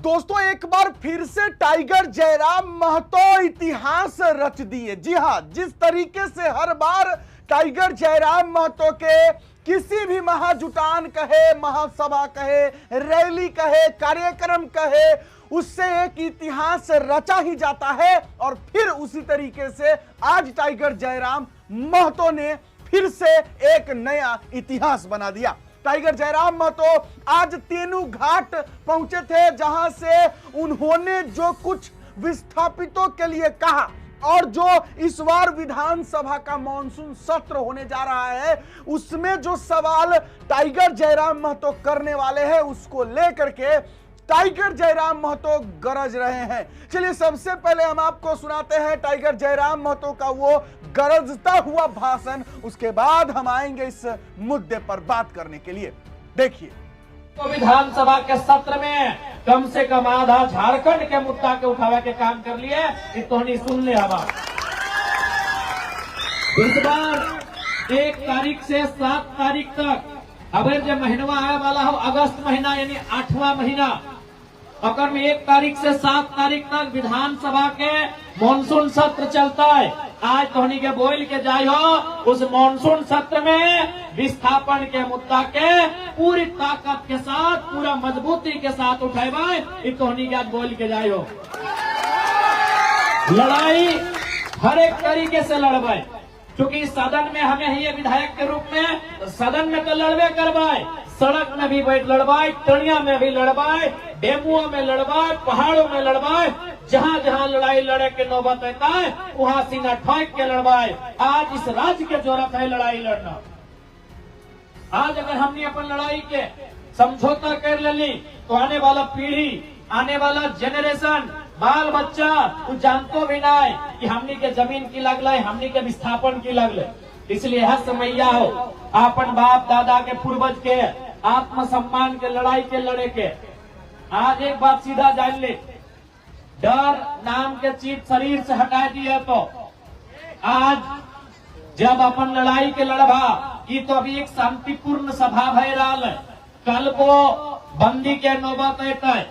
दोस्तों एक बार फिर से टाइगर जयराम महतो इतिहास रच दिए। जी हां, जिस तरीके से हर बार टाइगर जयराम महतो के किसी भी महाजुटान कहे, महासभा कहे, रैली कहे, कार्यक्रम कहे, उससे एक इतिहास रचा ही जाता है। और फिर उसी तरीके से आज टाइगर जयराम महतो ने फिर से एक नया इतिहास बना दिया। टाइगर जयराम महतो आज तेनू घाट पहुंचे थे, जहां से उन्होंने जो कुछ विस्थापितों के लिए कहा और जो इस बार विधानसभा का मॉनसून सत्र होने जा रहा है, उसमें जो सवाल टाइगर जयराम महतो करने वाले हैं, उसको लेकर के टाइगर जयराम महतो गरज रहे हैं। चलिए सबसे पहले हम आपको सुनाते हैं टाइगर जयराम महतो का वो गरजता हुआ भाषण, उसके बाद हम आएंगे इस मुद्दे पर बात करने के लिए। देखिए, तो विधानसभा के सत्र में कम से कम आधा झारखंड के मुद्दा के उठावे के काम कर लिए, तो सुन ले। हवा इस बार 1 तारीख से 7 तारीख तक अगर जो महीनवा आने वाला हो, अगस्त महीना यानी 8वां महीना, अगर में 1 तारीख से 7 तारीख तक विधानसभा के मॉनसून सत्र चलता है। आज तोहनी के बोल के जाय हो, उस मॉनसून सत्र में विस्थापन के मुद्दा के पूरी ताकत के साथ, पूरा मजबूती के साथ उठेबे, तोहनी के आज बोल के जाय हो। लड़ाई हर एक तरीके से लड़बे, क्योंकि सदन में हमें ही विधायक के रूप में सदन में तो लड़बे करवाए, सड़क में भी बैठ लड़वाए, टनिया में भी लड़वाए, डेमुओं में लड़वाए, पहाड़ों में लड़वाए, जहां जहां लड़ाई लड़े के नौबत आता है वहां सीना ठोक के लड़वाए। आज इस राज्य के जरूरत है लड़ाई लड़ना। आज अगर हमने अपन लड़ाई के समझौता कर लेली, तो आने वाला पीढ़ी, आने वाला जनरेशन, बाल बच्चा तू जानतो भी नहीं कि हमनी के जमीन की लगल, हमनी के विस्थापन की लगल। इसलिए हर समैया हो, अपन बाप दादा के पूर्वज के आत्मसम्मान के लड़ाई के लड़े के। आज एक बात सीधा जान ले, डर नाम के चीज शरीर से हटा दिए, तो आज जब अपन लड़ाई के लड़बा की, तो अभी एक शांतिपूर्ण सभा भय रहा है। कल को बंदी के नौबत आता है,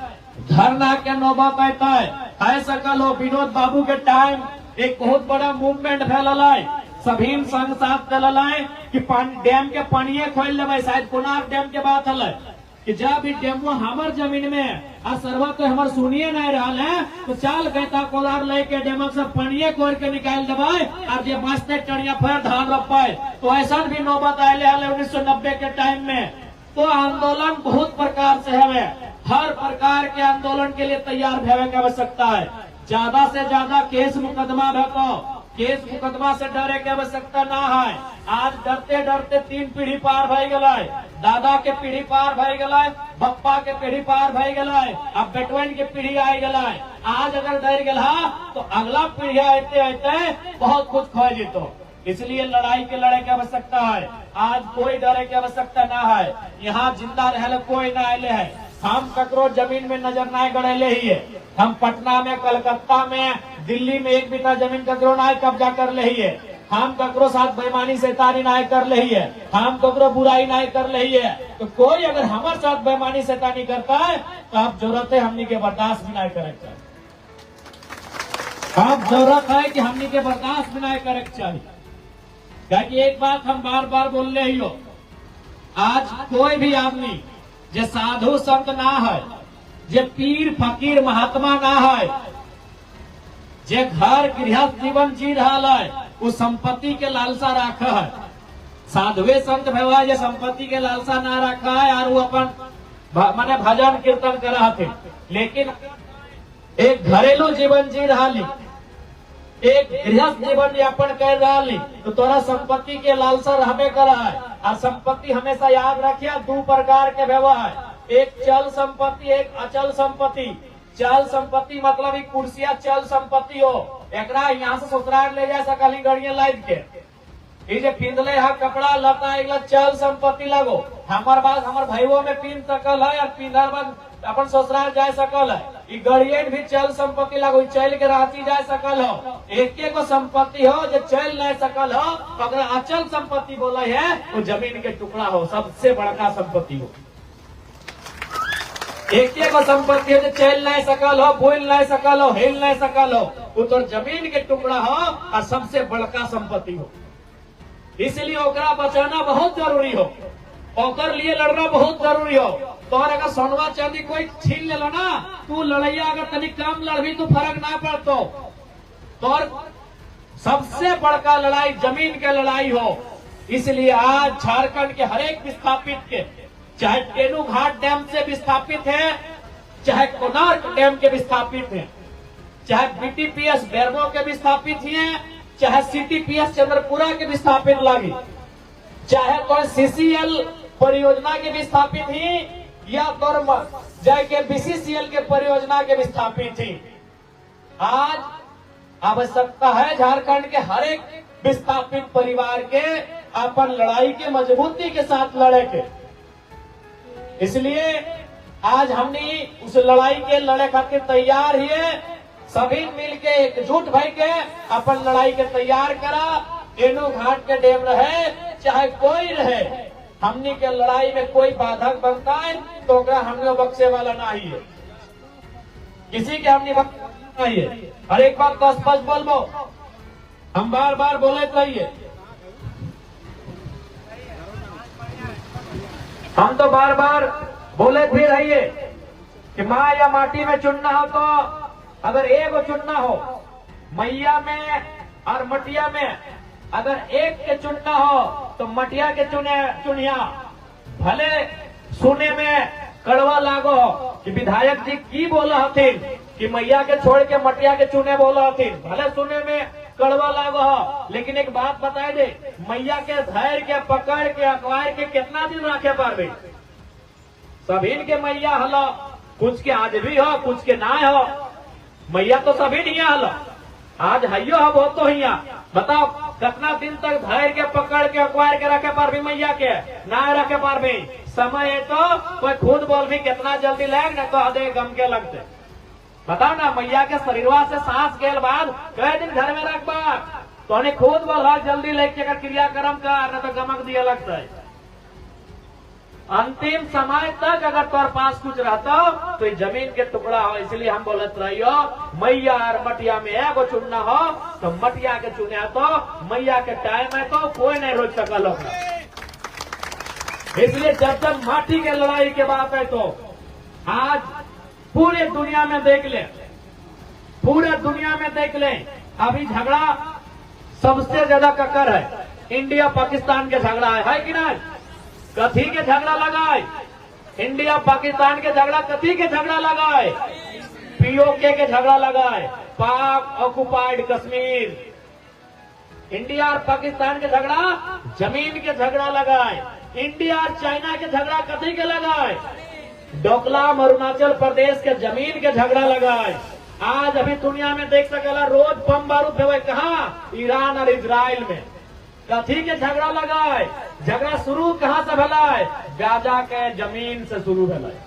धरना के नौबत आता है। ऐसा कल हो विनोद बाबू के टाइम एक बहुत बड़ा मूवमेंट फैलल है, सभी संग साथ चलल है कि डैम के पानी खोल लेवे। शायद कोनार डैम के बात है कि जब भी डैम हमार जमीन में आ सर्वा तो हमार सुनिए नहीं रहा है, तो चाल कहता कोलार लेके डैम से पानी खोल के निकाल देवे और जे बचते टनिया फिर धान रोपाए। तो ऐसा भी नौबत आये 1990 के टाइम में। तो आंदोलन बहुत प्रकार से है, हर प्रकार के आंदोलन के लिए तैयार होने की आवश्यकता है। ज्यादा से ज्यादा केस मुकदमा भेको, केस मुकदमा से डरे की आवश्यकता ना है। आज डरते डरते 3 पीढ़ी पार भय गए, दादा के पीढ़ी पार भय गए, बप्पा के पीढ़ी पार भय गए, अब बेटवन के पीढ़ी आ गए। आज अगर डर गया तो अगला पीढ़ी आते आते बहुत कुछ खो जेतो। इसलिए लड़ाई के लड़े की आवश्यकता है। आज कोई डरे की आवश्यकता ना है। यहाँ जिंदा रहे कोई ना आये है। हम ककरो जमीन में नजर ना गड़ेले ही है। हम पटना में, कलकत्ता में, दिल्ली में एक बिना जमीन ककरो ना कब्जा कर ले ही है। हम ककरो साथ बेईमानी शैतानी ना कर ले ही है। हम ककरो बुराई ना कर ले ही है। तो कोई अगर हमारे साथ बेईमानी शैतानी करता है तो आप जरूरत है हमनी के बर्दाश्त भी ना करे चाहिए। आप जरूरत है कि हमनी के बर्दाश्त भी ना करे चाहिए। क्योंकि एक बात हम बार बार बोल रहे हो, आज कोई भी आदमी जे साधु संत ना है, जे पीर फकीर महात्मा ना है, जे घर गृहस्थ जीवन जी रहा है, उस संपत्ति के लालसा रखा है। साधुए संत भगवान जे संपत्ति के लालसा ना रखा है और वो अपन माने भजन कीर्तन करा थे, लेकिन एक घरेलू जीवन जी रहा, एक गृहस्थ जीवन यापन कर रहा, तो तोरा संपत्ति के लालसा रहबे करा है। और संपत्ति हमेशा याद रखिए 2 प्रकार के व्यवहार है, एक चल संपत्ति, एक अचल संपत्ति। चल संपत्ति मतलब एक कुर्सिया चल संपत्ति हो, एकरा यहाँ से ससुराल ले जा सकली गड़िया लाद के, जे पिंधले है कपड़ा लता एक चल संपत्ति लगो। हमार बात हमार भाइयों में पिन सकल है और पिंधर बाद अपन ससुराल जा सकल है। गड़ियन भी चल संपत्ति लगो, चल के रांची जा सकल हो। एक को संपत्ति हो जो चल नहीं सकल हो, अगर अचल संपत्ति बोला है वो जमीन के टुकड़ा हो, सबसे बड़का संपत्ति हो। एक संपत्ति है जो चल नहीं सकल हो, बोल नहीं सकल हो, हिल नहीं सकल हो, वो तो जमीन के टुकड़ा हो और सबसे बड़का संपत्ति हो। इसलिए ओकरा बचाना बहुत जरूरी हो, ओकर लिए लड़ना बहुत जरूरी हो। तो अगर सोनवा चांदी कोई छीन ले लो ना, तू लड़ैया अगर तनी कम लड़बी तो फर्क ना पड़तो। तो सबसे बड़का लड़ाई जमीन के लड़ाई हो। इसलिए आज झारखंड के हरेक विस्थापित के, चाहे टेनू घाट डैम से विस्थापित है, चाहे कोणार्क डैम के विस्थापित हैं, चाहे बीटीपीएस बैरमो के विस्थापित हैं, चाहे सीटीपीएस चंद्रपुरा के विस्थापित लागी, चाहे कोई सीसीएल परियोजना के विस्थापित ही या तो जाके बीसीसीएल के परियोजना के विस्थापित ही। आज आवश्यकता है झारखंड के हर एक विस्थापित परिवार के अपन लड़ाई के मजबूती के साथ लड़े के। इसलिए आज हमने उस लड़ाई के लड़े खातिर तैयार ही है। सभी मिलके एकजुट भाई के अपन लड़ाई के तैयार करा। टेनू घाट के डैम रहे चाहे कोई रहे, हमनी के लड़ाई में कोई बाधक बनता है तो हमने बख्शे वाला नहीं है, किसी के हमने नहीं है। हर एक बात तो स्पष्ट बोलबो, हम बार बार बोले रहिए, हम तो बार बार बोले भी रहिए कि माँ या माटी में चुनना हो तो अगर एक चुनना हो, मैया में और मटिया में अगर एक के चुनना हो तो मटिया के चुनिया। भले सुने में कड़वा लागो कि विधायक जी की बोला हथिन कि मैया के छोड़ के मटिया के चुने बोला हथिन, भले सुने में कड़वा लागो हो, लेकिन एक बात बताए दे, मैया के धैर्य के पकड़ के अखबार के कितना दिन रखे पारबे। सभी के मैया हलो, कुछ के आज भी हो कुछ के ना हो, मैया तो सभी नहीं हलो, आज हइयो हो बहुत तो हिया। बताओ कितना दिन तक धैर्य के पकड़ के अखबार के रखे पारबी, मैया के ना रखे पारबी। समय है तो कोई खुद बोल भी कितना जल्दी लग न कह दे गम के लगते। बताओ ना, मैया के शरीरवा से सांस गेल बाद कई दिन घर में रखबा तो खुद बोल जल्दी लेके क्रियाक्रम कर, न तो गमक दिया लगता है। अंतिम समय तक अगर तोर पास कुछ रहता तो ये जमीन के टुकड़ा हो। इसलिए हम बोलत रहियो मैया और मटिया में एगो चुनना हो तो मटिया के चुने तो मैया के टाइम है तो कोई नहीं रोक सकल होगा। इसलिए जब जब माटी के लड़ाई के बात है तो आज पूरे दुनिया में देख ले, पूरे दुनिया में देख ले, अभी झगड़ा सबसे ज्यादा ककर है इंडिया पाकिस्तान के झगड़ा है कि नहीं? कथी के झगड़ा लगाए? इंडिया पाकिस्तान के झगड़ा कथी के झगड़ा लगाए? पीओके के झगड़ा लगाए, पाक ऑक्युपाइड कश्मीर। इंडिया और पाकिस्तान के झगड़ा जमीन के झगड़ा लगाए। इंडिया और चाइना के झगड़ा कथी के लगाए? डोकलाम अरुणाचल प्रदेश के जमीन के झगड़ा लगाए। आज अभी दुनिया में देख सकेला रोज बम बारूद हुए कहा? ईरान और इजराइल में। कथी के झगड़ा लगाए? झगड़ा शुरू कहां से भला है? गाजा के जमीन से शुरू भला है।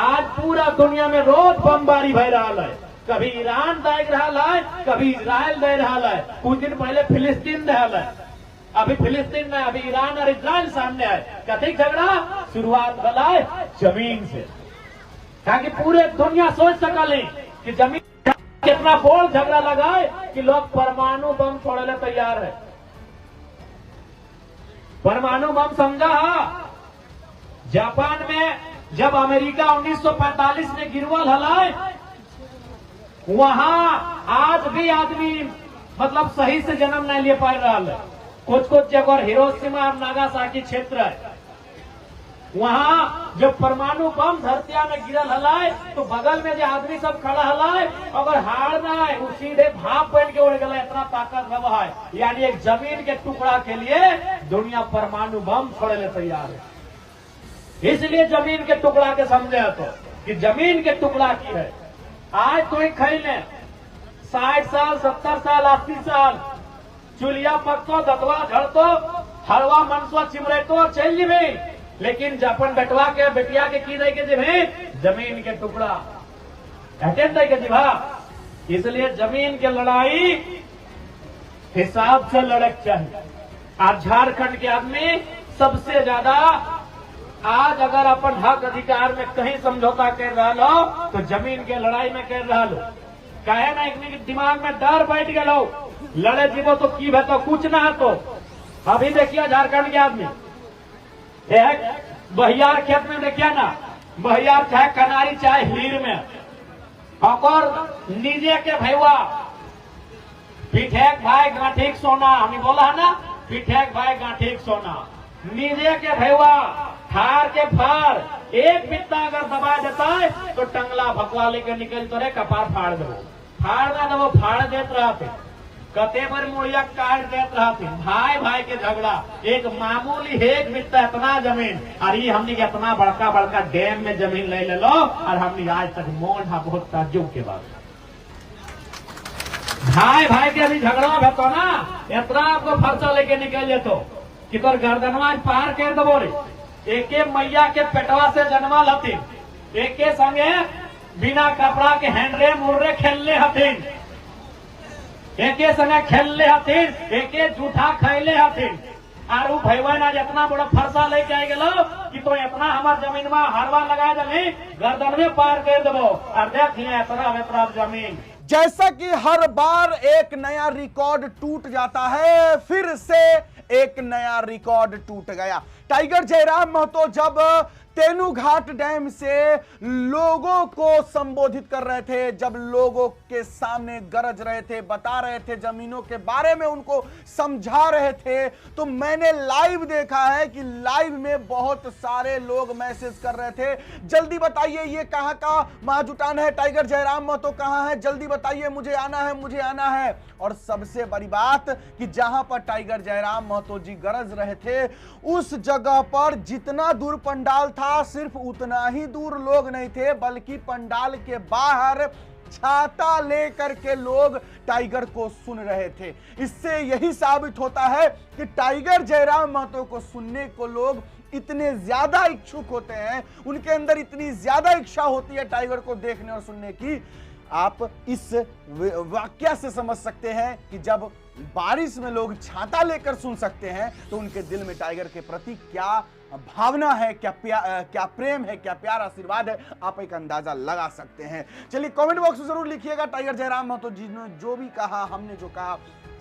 आज पूरा दुनिया में रोज बमबारी भय रहा है, कभी ईरान देख रहा है, कभी इजराइल दे रहा है, कुछ दिन पहले फिलिस्तीन दे रहा है, अभी फिलिस्तीन में, अभी ईरान और इजराइल सामने आए। कथी झगड़ा? शुरुआत भला है जमीन से, ताकि पूरे दुनिया सोच सकले कि जमीन कितना बोल झगड़ा लगाए कि लोग परमाणु बम छोड़ने तैयार है। परमाणु बम समझा? जापान में जब अमेरिका 1945 में गिरवल हलाए, वहां आज भी आदमी मतलब सही से जन्म नहीं ले पा रहा है। कुछ कुछ जगह हिरोशिमा और नागासाकी क्षेत्र है, वहां जब परमाणु बम धरतिया में गिरल हलाए तो बगल में जो आदमी सब खड़ा हलाए अगर हार ना है वो सीधे भाप बन के उड़ गए, इतना ताकत है। यानी एक जमीन के टुकड़ा के लिए दुनिया परमाणु बम छोड़ने तैयार है। इसलिए जमीन के टुकड़ा के समझे तो कि जमीन के टुकड़ा की है। आज तो एक खैले 60 साल 70 साल 80 साल चूल्हा पकतो, दतवा झड़तो, हरवा मनसवा चिमरेतो चल जीवे, लेकिन अपन बेटवा के बेटिया के की दे के जीवे? जमीन के टुकड़ा अटेंड दे के जीवा। इसलिए जमीन के लड़ाई हिसाब से लड़क चाहिए। आज झारखंड के आदमी सबसे ज्यादा आज अगर अपन हक अधिकार में कहीं समझौता कर रहा हो तो जमीन के लड़ाई में कर रहा हो। कहे ना एक दिमाग में डर बैठ गए, लड़े जीवो तो की है तो कुछ ना है। तो अभी देखिए झारखंड के आदमी बहियार खेत में देखिए ना, बहियार चाहे कनारी चाहे हीर में, और नीचे के भैया पिठेक भाई गांठीक सोना, हमें बोला है ना, पिठेक भाई गांठीक सोना, नीचे के भैया फार के फार, एक बित्ता अगर दबा देता है तो टंगला भगवा लेकर निकल तो रे कपार फाड़ दो, फाड़ ना दो फाड़ देते रहते, कते पर मुड़िया काट देते रहते। भाई भाई के झगड़ा, एक मामूली एक बित्ता इतना जमीन, अरे हमने इतना बड़का बड़का डैम में जमीन ले लो, और हमने आज तक मौन है बहुत ताज्जुब के बाद। भाई भाई के अभी झगड़ा है तो ना, इतना आपको फर्चा लेके निकल जातो कि तोर गर्दनवा पार कर दबो रे। एके मैया के पेटवा से जन्मा हथिन, एके संगे बिना कपड़ा के हैंडरे मुर्रे खेलने हथिन, एके संगे खेलने हथिन, एके जूठा खैले हथिन, और वो भैया ना जितना बड़ा फरसा लेके आए गेलो कि तो इतना हमार जमीन में हरवा लगा दे, गर्दन में पार कर दबो, और देख लिया इतना जमीन। जैसा कि हर बार एक नया रिकॉर्ड टूट जाता है, फिर से एक नया रिकॉर्ड टूट गया। टाइगर जयराम महतो जब तेनूघाट डैम से लोगों को संबोधित कर रहे थे, जब लोगों के सामने गरज रहे थे, बता रहे थे, जमीनों के बारे में उनको समझा रहे थे, तो मैंने लाइव देखा है कि लाइव में बहुत सारे लोग मैसेज कर रहे थे, जल्दी बताइए ये कहां का महाजुटान है, टाइगर जयराम महतो कहां है, जल्दी बताइए, मुझे आना है, मुझे आना है। और सबसे बड़ी बात कि जहां पर टाइगर जयराम महतो जी गरज रहे थे, उस जगह पर जितना दूर पंडाल था, सिर्फ उतना ही दूर लोग नहीं थे, बल्कि पंडाल के बाहर छाता लेकर के लोग टाइगर को सुन रहे थे। इससे यही साबित होता है कि टाइगर जयराम महतो को सुनने को लोग इतने ज्यादा इच्छुक होते हैं, उनके अंदर इतनी ज्यादा इच्छा होती है टाइगर को देखने और सुनने की। आप इस वाक्य से समझ सकते हैं कि जब बारिश में लोग छाता लेकर सुन सकते हैं तो उनके दिल में टाइगर के प्रति क्या भावना है, क्या प्रेम है, क्या प्यार आशीर्वाद है, आप एक अंदाजा लगा सकते हैं। चलिए कमेंट बॉक्स में जरूर लिखिएगा टाइगर जयराम महतो जी ने जो भी कहा, हमने जो कहा,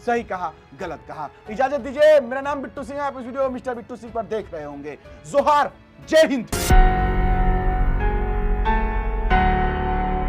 सही कहा गलत कहा। इजाजत दीजिए, मेरा नाम बिट्टू सिंह है, आप इस वीडियो मिस्टर बिट्टू सिंह पर देख रहे होंगे। जोहार, जय हिंद।